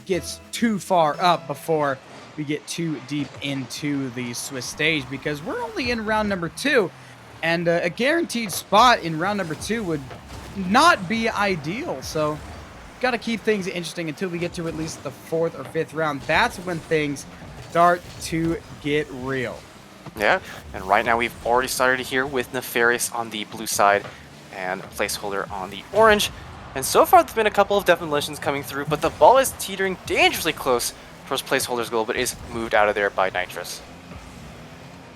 gets too far up before we get too deep into the Swiss stage, because we're only in round number 2, and a guaranteed spot in round number 2 would not be ideal. So got to keep things interesting until we get to at least the 4th or 5th round. That's when things start to get real. Yeah, and right now we've already started here with Nefarious on the blue side and placeholder on the orange. And so far there's been a couple of demolitions coming through, but the ball is teetering dangerously close towards placeholder's goal, but is moved out of there by Nitrous.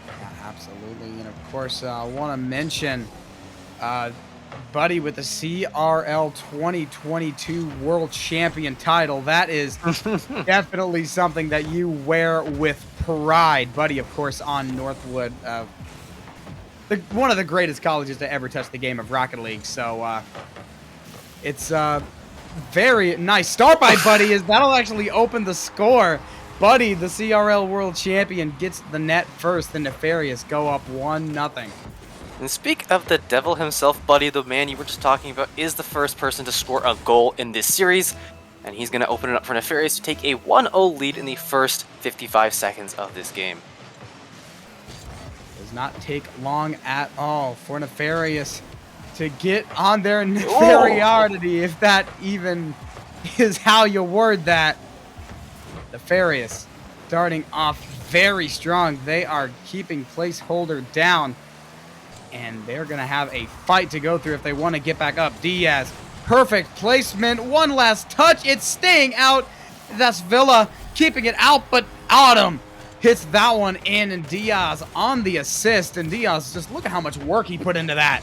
Yeah, absolutely. And of course, I want to mention Buddy with the CRL 2022 World Champion title. That is definitely something that you wear with pride. Buddy, of course, on Northwood, one of the greatest colleges to ever touch the game of Rocket League. So it's very nice start by Buddy, as that'll actually open the score. Buddy, the CRL World Champion, gets the net first. The Nefarious go up 1-0. And speak of the devil himself, Buddy, the man you were just talking about, is the first person to score a goal in this series. And he's going to open it up for Nefarious to take a 1-0 lead in the first 55 seconds of this game. Does not take long at all for Nefarious to get on their nefariarity, if that even is how you word that. Nefarious starting off very strong. They are keeping placeholder down, and they're going to have a fight to go through if they want to get back up. Diaz, perfect placement. One last touch. It's staying out. That's Villa keeping it out, but Autumn hits that one in, and Diaz on the assist. And Diaz, just look at how much work he put into that.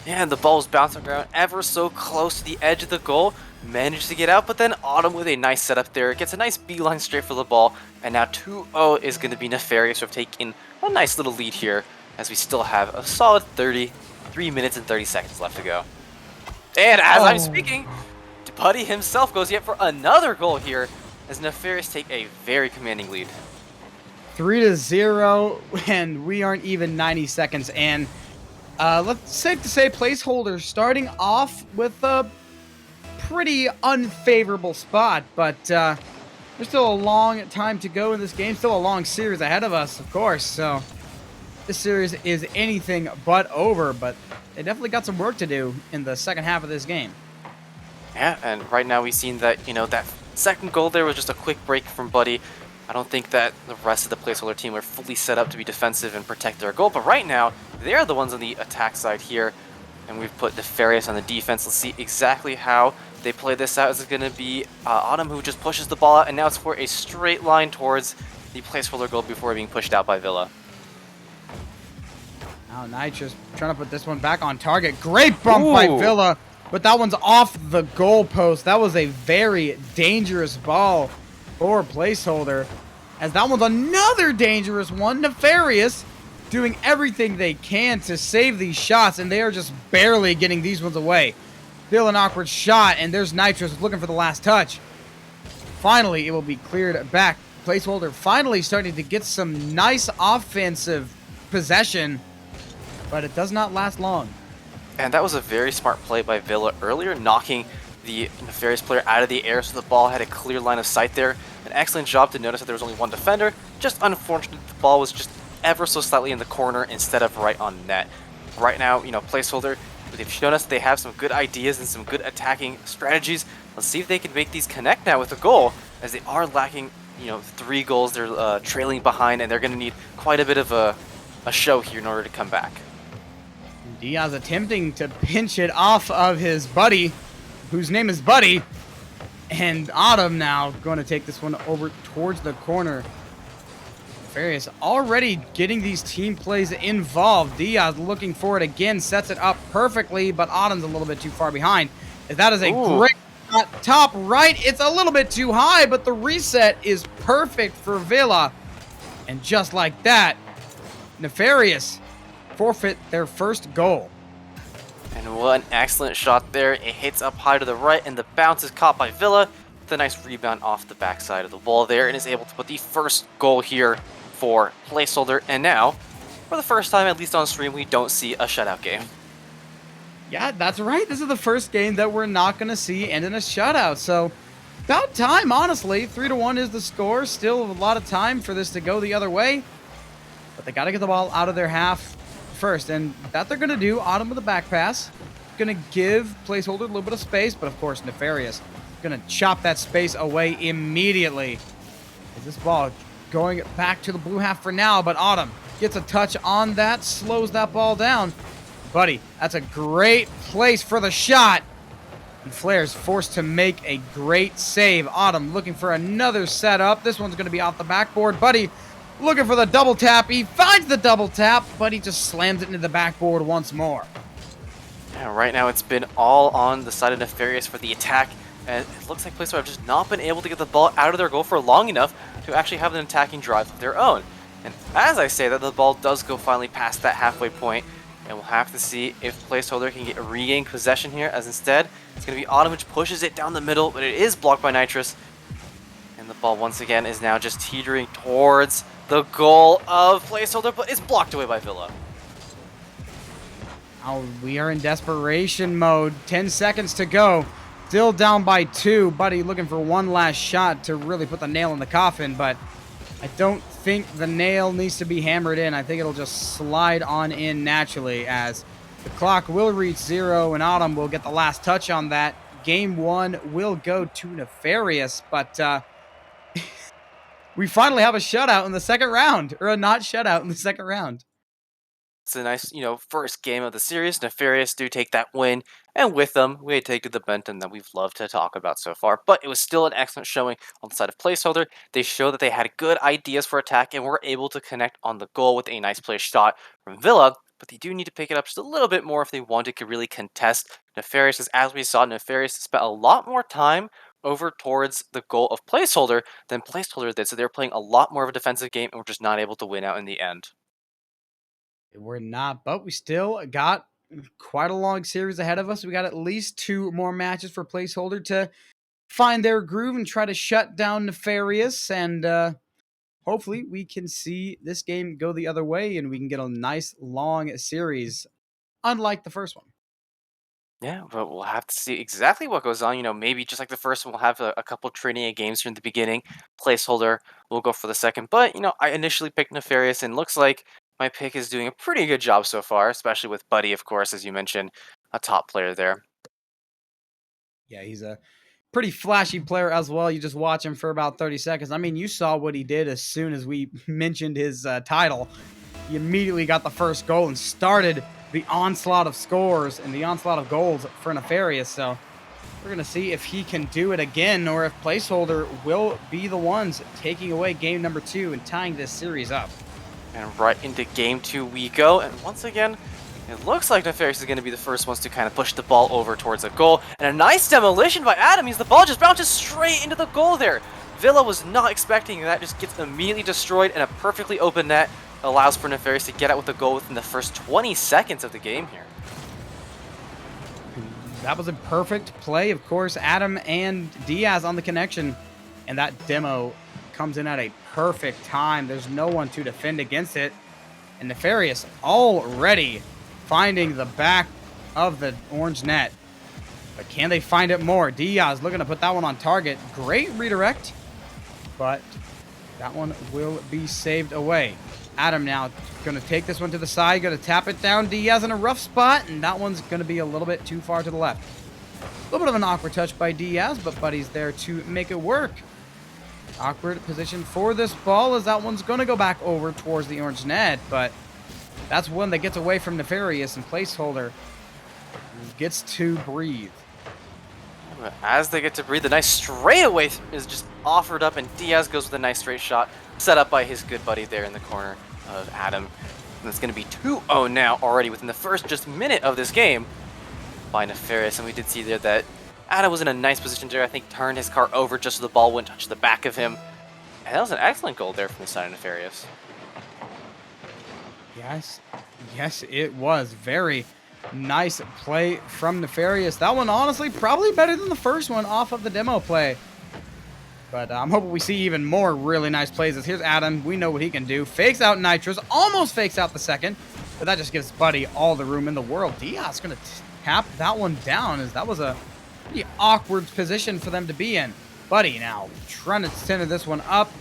Yeah, and the ball was bouncing around ever so close to the edge of the goal. Managed to get out, but then Autumn with a nice setup there. Gets a nice beeline straight for the ball. And now 2-0 is going to be Nefarious, who have taken a nice little lead here, as we still have a solid 33 minutes and 30 seconds left to go. And as I'm speaking, Buddy himself goes yet for another goal here, as Nefarious take a very commanding lead. 3-0, and we aren't even 90 seconds in. Let's safe to say placeholder starting off with a pretty unfavorable spot, but there's still a long time to go in this game. Still a long series ahead of us, of course, so this series is anything but over, but they definitely got some work to do in the second half of this game. Yeah, and right now we've seen that, that second goal there was just a quick break from Buddy. I don't think that the rest of the placeholder team are fully set up to be defensive and protect their goal, but right now, they're the ones on the attack side here, and we've put Nefarious on the defense. Let's see exactly how they play this out. Is it going to be Autumn who just pushes the ball out, and now it's for a straight line towards the placeholder goal before being pushed out by Villa. Now Nitrous trying to put this one back on target. Great bump by Villa, but that one's off the goal post. That was a very dangerous ball for placeholder, as that one's another dangerous one. Nefarious doing everything they can to save these shots, and they are just barely getting these ones away. Still an awkward shot, and there's Nitrous looking for the last touch. Finally, it will be cleared back. Placeholder finally starting to get some nice offensive possession, but it does not last long. And that was a very smart play by Villa earlier, knocking the Nefarious player out of the air so the ball had a clear line of sight there. An excellent job to notice that there was only one defender. Just unfortunate the ball was just ever so slightly in the corner instead of right on net. Right now, placeholder, they've shown us they have some good ideas and some good attacking strategies. Let's see if they can make these connect now with a goal, as they are lacking, 3 goals. They're trailing behind, and they're going to need quite a bit of a show here in order to come back. Diaz attempting to pinch it off of his buddy, whose name is Buddy, and Autumn now going to take this one over towards the corner. Nefarious already getting these team plays involved. Diaz looking for it again, sets it up perfectly, but Autumn's a little bit too far behind. That is a great shot. Top right, it's a little bit too high, but the reset is perfect for Villa. And just like that, Nefarious forfeit their first goal. And what an excellent shot there. It hits up high to the right, and the bounce is caught by Villa with a nice rebound off the backside of the wall there, and is able to put the first goal here for placeholder. And now, for the first time, at least on stream, we don't see a shutout game. Yeah, that's right. This is the first game that we're not going to see end in a shutout. So about time, honestly. 3-1 is the score. Still a lot of time for this to go the other way. But they got to get the ball out of their half first. And that they're going to do. Autumn with a back pass. Going to give placeholder a little bit of space. But, of course, Nefarious going to chop that space away immediately. Is this ball going back to the blue half for now? But Autumn gets a touch on that. Slows that ball down. Buddy, that's a great place for the shot. And Flair's forced to make a great save. Autumn looking for another setup. This one's going to be off the backboard. Buddy looking for the double tap. He finds the double tap, but he just slams it into the backboard once more. Yeah, right now it's been all on the side of Nefarious for the attack. And it looks like placeholder have just not been able to get the ball out of their goal for long enough to actually have an attacking drive of their own. And as I say that, the ball does go finally past that halfway point. And we'll have to see if placeholder can regain possession here, as instead it's going to be Autumn which pushes it down the middle, but it is blocked by Nitrous. And the ball once again is now just teetering towards the goal of placeholder, but it's blocked away by Villa. Oh, we are in desperation mode. 10 seconds to go. Still down by 2. Buddy looking for one last shot to really put the nail in the coffin, but I don't think the nail needs to be hammered in. I think it'll just slide on in naturally, as the clock will reach 0 and Autumn will get the last touch on that. Game 1 will go to Nefarious, but we finally have a shutout in the second round, or a not shutout in the second round. It's a nice, first game of the series. Nefarious do take that win, and with them, we take the momentum that we've loved to talk about so far. But it was still an excellent showing on the side of placeholder. They showed that they had good ideas for attack and were able to connect on the goal with a nice play shot from Villa. But they do need to pick it up just a little bit more if they want to really contest Nefarious. As we saw, Nefarious spent a lot more time over towards the goal of placeholder than placeholder did. So they're playing a lot more of a defensive game and were just not able to win out in the end. We're not, but we still got quite a long series ahead of us. We got at least 2 more matches for placeholder to find their groove and try to shut down Nefarious. And hopefully we can see this game go the other way and we can get a nice long series, unlike the first one. Yeah, but we'll have to see exactly what goes on. Maybe just like the first one, we'll have a couple training games here in the beginning. Placeholder, we'll go for the second. But, I initially picked Nefarious, and looks like my pick is doing a pretty good job so far, especially with Buddy, of course, as you mentioned, a top player there. Yeah, he's a pretty flashy player as well. You just watch him for about 30 seconds. I mean, you saw what he did as soon as we mentioned his title. He immediately got the first goal and started the onslaught of scores and the onslaught of goals for Nefarious. So we're going to see if he can do it again, or if placeholder will be the ones taking away game number 2 and tying this series up. And right into game 2 we go. And once again, it looks like Nefarious is going to be the first ones to kind of push the ball over towards a goal. And a nice demolition by Adam. The ball just bounces straight into the goal there. Villa was not expecting that. Just gets immediately destroyed, and a perfectly open net allows for Nefarious to get out with a goal within the first 20 seconds of the game here. That was a perfect play. Of course, Adam and Diaz on the connection, and that demo comes in at a perfect time. There's no one to defend against it, and Nefarious already finding the back of the orange net. But can they find it more? Diaz looking to put that one on target. Great redirect, but that one will be saved away. Adam now going to take this one to the side, going to tap it down. Diaz in a rough spot, and that one's going to be a little bit too far to the left. A little bit of an awkward touch by Diaz, but Buddy's there to make it work. Awkward position for this ball, as that one's going to go back over towards the orange net, but that's one that gets away from Nefarious, and placeholder gets to breathe. As they get to breathe, the nice straightaway is just offered up, and Diaz goes with a nice straight shot, set up by his good buddy there in the corner of Adam. And it's going to be 2-0 now already within the first just minute of this game by Nefarious. And we did see there that Adam was in a nice position there. I think turned his car over just so the ball wouldn't touch the back of him. And that was an excellent goal there from the side of Nefarious. Yes, it was. Very nice play from Nefarious. That one, honestly, probably better than the first one off of the demo play. But I'm hoping we see even more really nice plays. Here's Adam. We know what he can do. Fakes out Nitrous. Almost fakes out the second. But that just gives Buddy all the room in the world. Diaz going to tap that one down, as that was a pretty awkward position for them to be in. Buddy now trying to center this one up.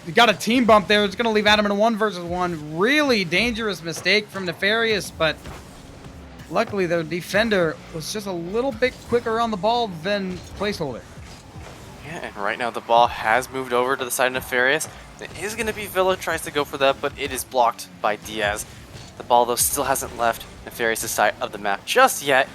You got a team bump there. It's going to leave Adam in a 1-versus-1. Really dangerous mistake from Nefarious, but luckily the defender was just a little bit quicker on the ball than placeholder. Yeah, and right now the ball has moved over to the side of Nefarious. It is going to be Villa, tries to go for that, but it is blocked by Diaz. The ball, though, still hasn't left Nefarious' side of the map just yet,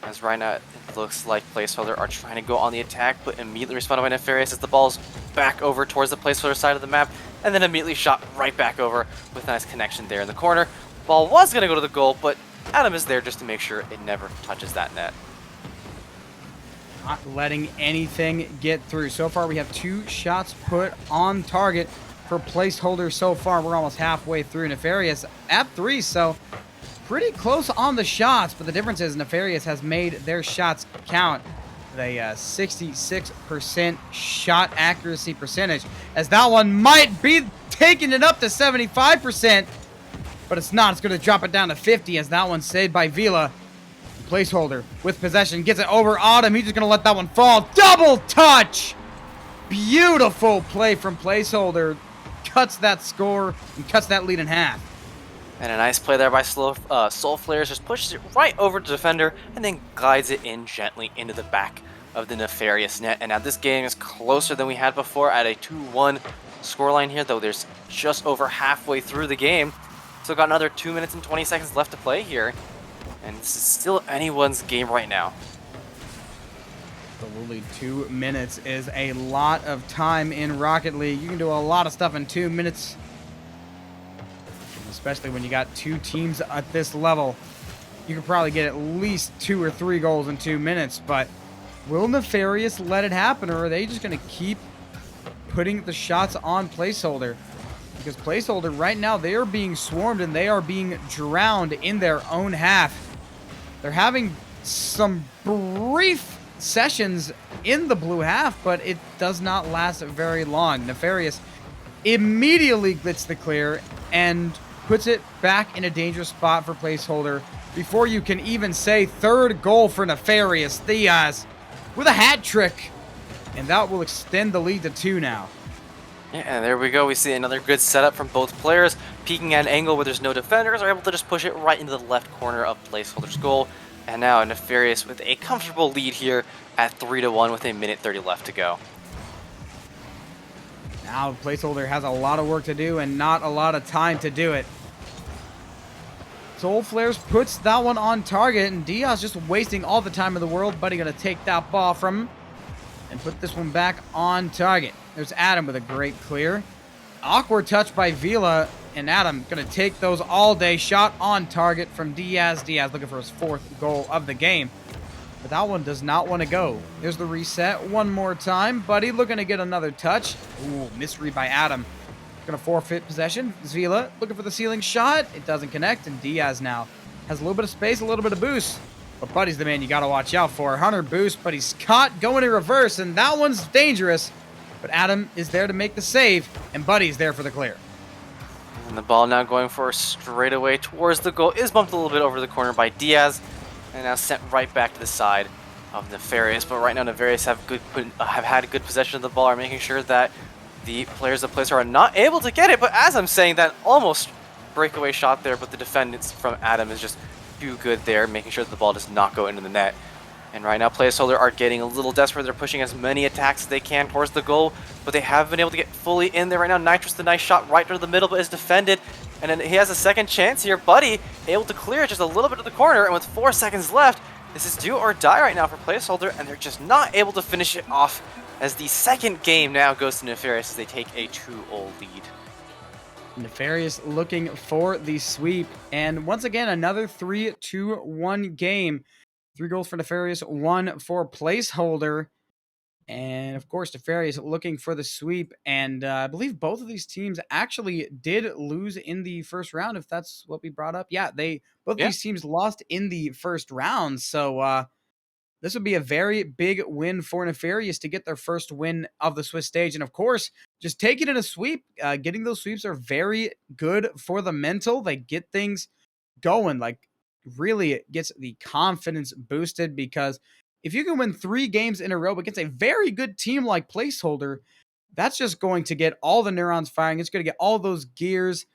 as right now it looks like placeholder are trying to go on the attack, but immediately responded by Nefarious as the ball's back over towards the placeholder side of the map, and then immediately shot right back over with a nice connection there in the corner. Ball was going to go to the goal, but Adam is there just to make sure it never touches that net. Not letting anything get through. So far, we have 2 shots put on target for placeholder so far. We're almost halfway through. Nefarious at 3, so pretty close on the shots, but the difference is Nefarious has made their shots count. The 66% shot accuracy percentage, as that one might be taking it up to 75%, but it's not. It's going to drop it down to 50 as that one's saved by Vila. Placeholder with possession gets it over Autumn. He's just going to let that one fall. Double touch! Beautiful play from placeholder. Cuts that score and cuts that lead in half. And a nice play there by Soul Flares, just pushes it right over to the defender and then glides it in gently into the back of the Nefarious net. And now this game is closer than we had before at a 2-1 scoreline here, though there's just over halfway through the game. Still got another 2 minutes and 20 seconds left to play here. And this is still anyone's game right now. Absolutely, 2 minutes is a lot of time in Rocket League. You can do a lot of stuff in 2 minutes. Especially when you got 2 teams at this level. You could probably get at least 2 or 3 goals in 2 minutes. But will Nefarious let it happen, or are they just going to keep putting the shots on placeholder? Because placeholder right now, they are being swarmed and they are being drowned in their own half. They're having some brief sessions in the blue half, but it does not last very long. Nefarious immediately gets the clear and puts it back in a dangerous spot for placeholder before you can even say third goal for Nefarious. Diaz with a hat trick, and that will extend the lead to 2 now. Yeah, and there we go. We see another good setup from both players. Peeking at an angle where there's no defenders are able to just push it right into the left corner of placeholder's goal. And now Nefarious with a comfortable lead here at 3-1 with a minute 30 left to go. Now placeholder has a lot of work to do and not a lot of time to do it. Soul Flares puts that one on target, and Diaz just wasting all the time in the world. Buddy gonna take that ball from him and put this one back on target. There's Adam with a great clear. Awkward touch by Vila, and Adam gonna take those all day. Shot on target from Diaz. Diaz looking for his 4th goal of the game. But that one does not want to go. There's the reset one more time. Buddy looking to get another touch. Ooh, misread by Adam. Gonna forfeit possession. Vila looking for the ceiling shot. It doesn't connect, and Diaz now has a little bit of space, a little bit of boost. But Buddy's the man you gotta watch out for. Hunter boost, but he's caught going in reverse, and that one's dangerous. But Adam is there to make the save, and Buddy's there for the clear. And the ball now going for a straightaway towards the goal is bumped a little bit over the corner by Diaz, and now sent right back to the side of Nefarious. But right now Nefarious have had good possession of the ball, are making sure that the players of Placer are not able to get it. But as I'm saying, that almost breakaway shot there, but the defense from Adam is just too good there, making sure that the ball does not go into the net. And right now placeholder are getting a little desperate. They're pushing as many attacks as they can towards the goal, but they haven't been able to get fully in there right now. Nitrous, the nice shot right to the middle, but is defended. And then he has a second chance here. Buddy able to clear just a little bit of the corner, and with 4 seconds left, this is do or die right now for placeholder, and they're just not able to finish it off, as the second game now goes to Nefarious as they take a 2-0 lead. Nefarious looking for the sweep, and once again another 3-2-1 game. 3 goals for Nefarious, 1 for placeholder. And of course, Nefarious looking for the sweep. And I believe both of these teams actually did lose in the first round, if that's what we brought up. Yeah, both these teams lost in the first round. So this would be a very big win for Nefarious to get their first win of the Swiss stage. And of course, just taking it a sweep, getting those sweeps are very good for the mental. They get things going, like really it gets the confidence boosted, because if you can win 3 games in a row against a very good team like Placeholder, that's just going to get all the neurons firing. It's going to get all those gears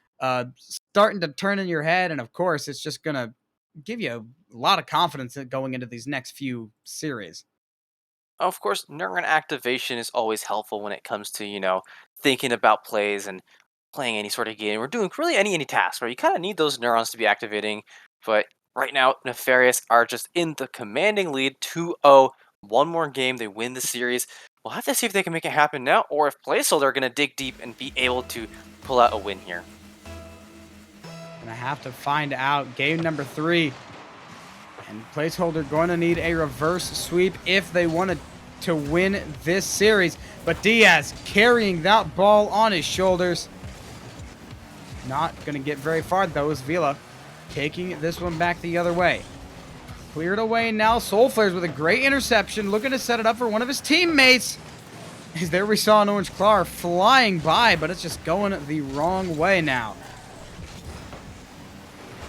starting to turn in your head. And of course, it's just going to give you a lot of confidence going into these next few series. Of course, neuron activation is always helpful when it comes to, thinking about plays and playing any sort of game or doing really any task where you kind of need those neurons to be activating. But right now, Nefarious are just in the commanding lead 2-0. One more game, they win the series. We'll have to see if they can make it happen now or if Placeholder are going to dig deep and be able to pull out a win here. Gonna have to find out. Game number 3. And Placeholder going to need a reverse sweep if they wanted to win this series. But Diaz carrying that ball on his shoulders. Not going to get very far, though, is Vila taking this one back the other way. Cleared away now. Soul Flares with a great interception, looking to set it up for one of his teammates. As there we saw an Orange Claw flying by, but it's just going the wrong way now.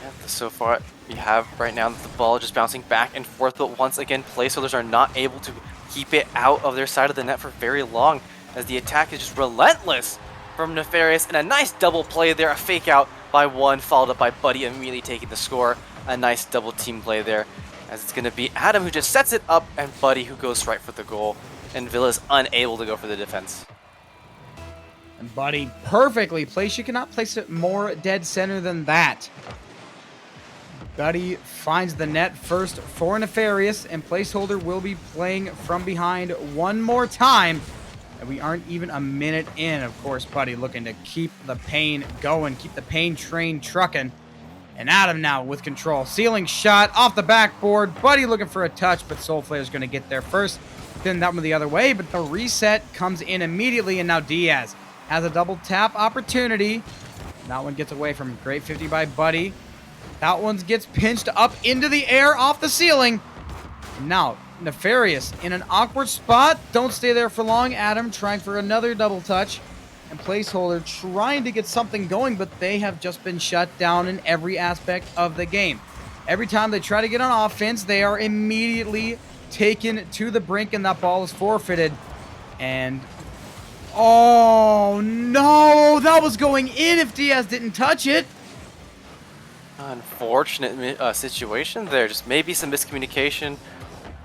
Yeah, so far, we have right now the ball just bouncing back and forth, but once again, Placeholders are not able to keep it out of their side of the net for very long, as the attack is just relentless from Nefarious, and a nice double play there, a fake out by one, followed up by Buddy immediately taking the score. A nice double team play there, as it's going to be Adam who just sets it up, and Buddy who goes right for the goal, and Villa's unable to go for the defense. And Buddy perfectly placed. You cannot place it more dead center than that. Buddy finds the net first for Nefarious, and Placeholder will be playing from behind one more time. And we aren't even a minute in. Of course, Buddy looking to keep the pain going, keep the pain train trucking. And Adam now with control. Ceiling shot off the backboard. Buddy looking for a touch, but Soulflare is going to get there first. Then that one the other way, but the reset comes in immediately, and now Diaz has a double tap opportunity. That one gets away from him. Great 50 by Buddy. That one gets pinched up into the air off the ceiling. Now, Nefarious in an awkward spot. Don't stay there for long. Adam trying for another double touch. And Placeholder trying to get something going, but they have just been shut down in every aspect of the game. Every time they try to get on offense, they are immediately taken to the brink, and that ball is forfeited. And, oh no, that was going in if Diaz didn't touch it. Unfortunate situation there. Just maybe some miscommunication,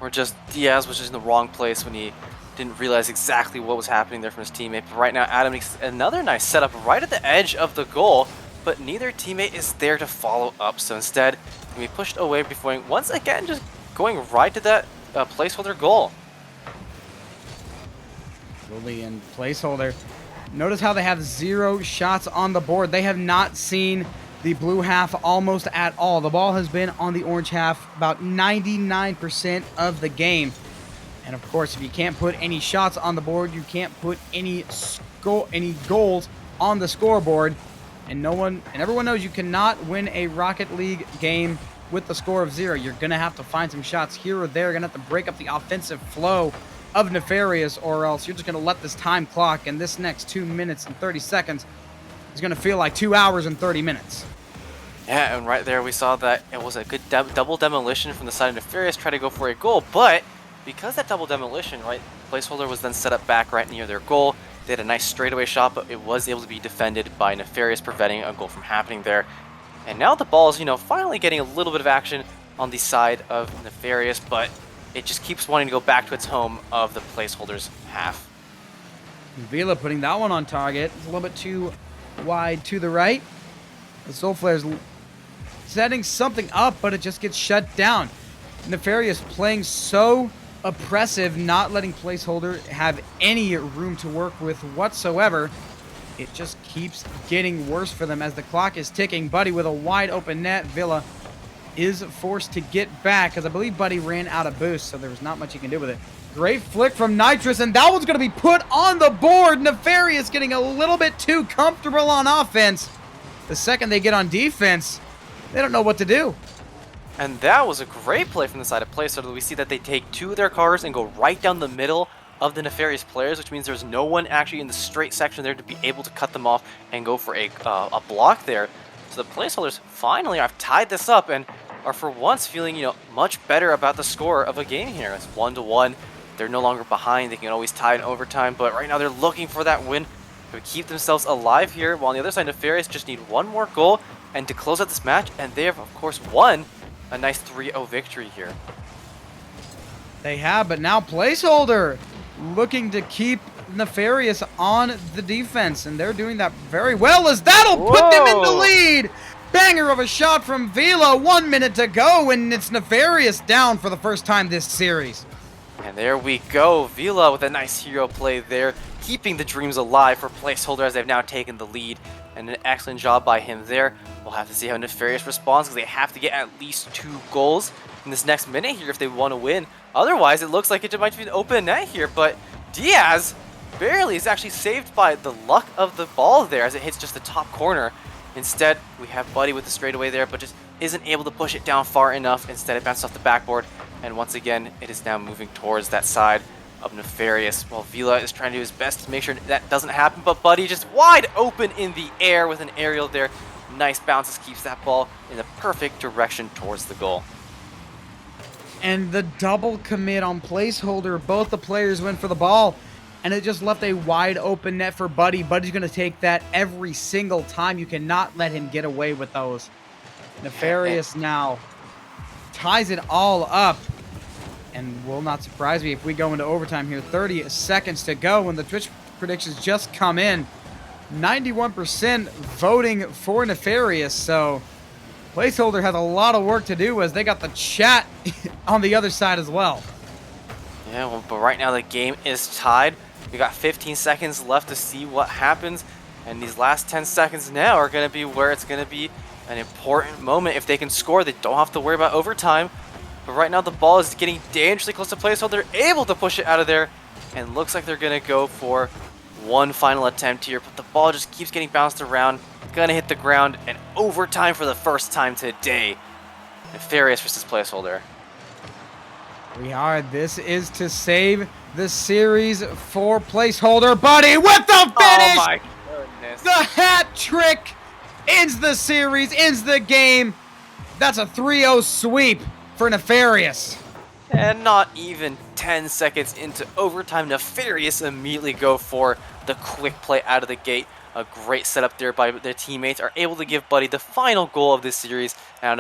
or just Diaz was just in the wrong place when he didn't realize exactly what was happening there from his teammate. But right now, Adam makes another nice setup right at the edge of the goal, but neither teammate is there to follow up. So instead, he pushed away before once again just going right to that Placeholder goal. Lily and Placeholder. Notice how they have 0 shots on the board. They have not seen the blue half almost at all. The ball has been on the orange half about 99% of the game. And of course, if you can't put any shots on the board, you can't put any goals on the scoreboard. And everyone knows you cannot win a Rocket League game with the score of 0. You're going to have to find some shots here or there. You're going to have to break up the offensive flow of Nefarious, or else you're just going to let this time clock, and this next 2 minutes and 30 seconds is going to feel like 2 hours and 30 minutes. Yeah, and right there we saw that it was a good double demolition from the side of Nefarious, try to go for a goal, but because that double demolition, right, Placeholder was then set up back right near their goal. They had a nice straightaway shot, but it was able to be defended by Nefarious, preventing a goal from happening there. And now the ball is, finally getting a little bit of action on the side of Nefarious, but it just keeps wanting to go back to its home of the Placeholder's half. Vila putting that one on target. It's a little bit too wide to the right. The Soulflare's setting something up, but it just gets shut down. Nefarious playing so oppressive, not letting Placeholder have any room to work with whatsoever. It just keeps getting worse for them as the clock is ticking. Buddy with a wide open net. Villa is forced to get back, because I believe Buddy ran out of boost, so there was not much he can do with it. Great flick from Nitrous, and that one's going to be put on the board. Nefarious getting a little bit too comfortable on offense. The second they get on defense, they don't know what to do. And that was a great play from the side of play. So we see that they take 2 of their cars and go right down the middle of the Nefarious players, which means there's no one actually in the straight section there to be able to cut them off and go for a block there. So the Placeholders finally have tied this up, and are for once feeling, much better about the score of a game here. It's 1-1. They're no longer behind. They can always tie in overtime, but right now they're looking for that win to keep themselves alive here. While on the other side, Nefarious just need one more goal and to close out this match, and they have, of course, won a nice 3-0 victory here. They have, but now placeholder looking to keep Nefarious on the defense, and they're doing that very well as that'll put them in the lead. Banger of a shot from Vila, 1 minute to go, and it's Nefarious down for the first time this series. And there we go, Vila with a nice hero play there, keeping the dreams alive for placeholder as they've now taken the lead, and an excellent job by him there. We'll have to see how Nefarious responds because they have to get at least 2 goals in this next minute here if they want to win. Otherwise, it looks like it might be an open net here, but Diaz barely is actually saved by the luck of the ball there as it hits just the top corner. Instead, we have Buddy with the straightaway there, but just isn't able to push it down far enough. Instead, it bounces off the backboard, and once again, it is now moving towards that side of Nefarious, while Vila is trying to do his best to make sure that doesn't happen, but Buddy just wide open in the air with an aerial there. Nice bounces, keeps that ball in the perfect direction towards the goal. And the double commit on placeholder, both the players went for the ball, and it just left a wide open net for Buddy. Buddy's going to take that every single time. You cannot let him get away with those. Nefarious now ties it all up, and will not surprise me if we go into overtime here. 30 seconds to go when the Twitch predictions just come in. 91% voting for Nefarious, so placeholder has a lot of work to do as they got the chat on the other side as well. Yeah, well, but right now the game is tied. We got 15 seconds left to see what happens, and these last 10 seconds now are going to be where it's going to be an important moment. If they can score, they don't have to worry about overtime. But right now the ball is getting dangerously close to placeholder, able to push it out of there, and looks like they're going to go for one final attempt here, but the ball just keeps getting bounced around, gonna hit the ground, and overtime for the first time today. Nefarious versus placeholder. We are. This is to save the series for placeholder. Buddy with the finish! Oh my goodness. The hat trick ends the series, ends the game. That's a 3-0 sweep for Nefarious. And not even 10 seconds into overtime, Nefarious immediately go for the quick play out of the gate. A great setup there by their teammates, are able to give Buddy the final goal of this series. Now